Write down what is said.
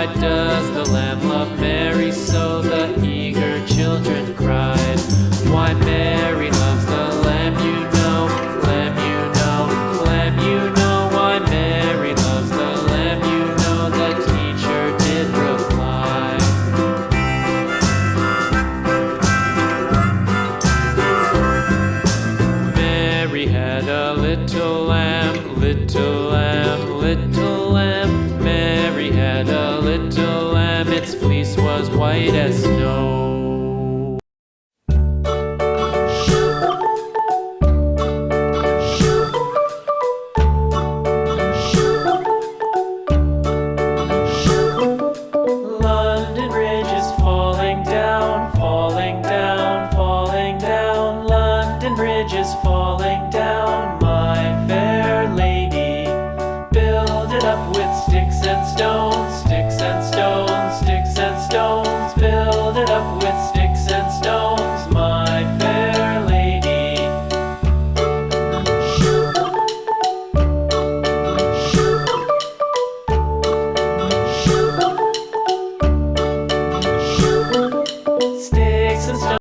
Why does the lamb love Mary so? The eager children cried. Why Mary loves the lamb, you know, lamb, you know, lamb, you know. Why Mary loves the lamb, you know, the teacher did reply. Mary had a little lamb, little lamb, little lamb. Mary had a little lamb, its fleece was white as snow.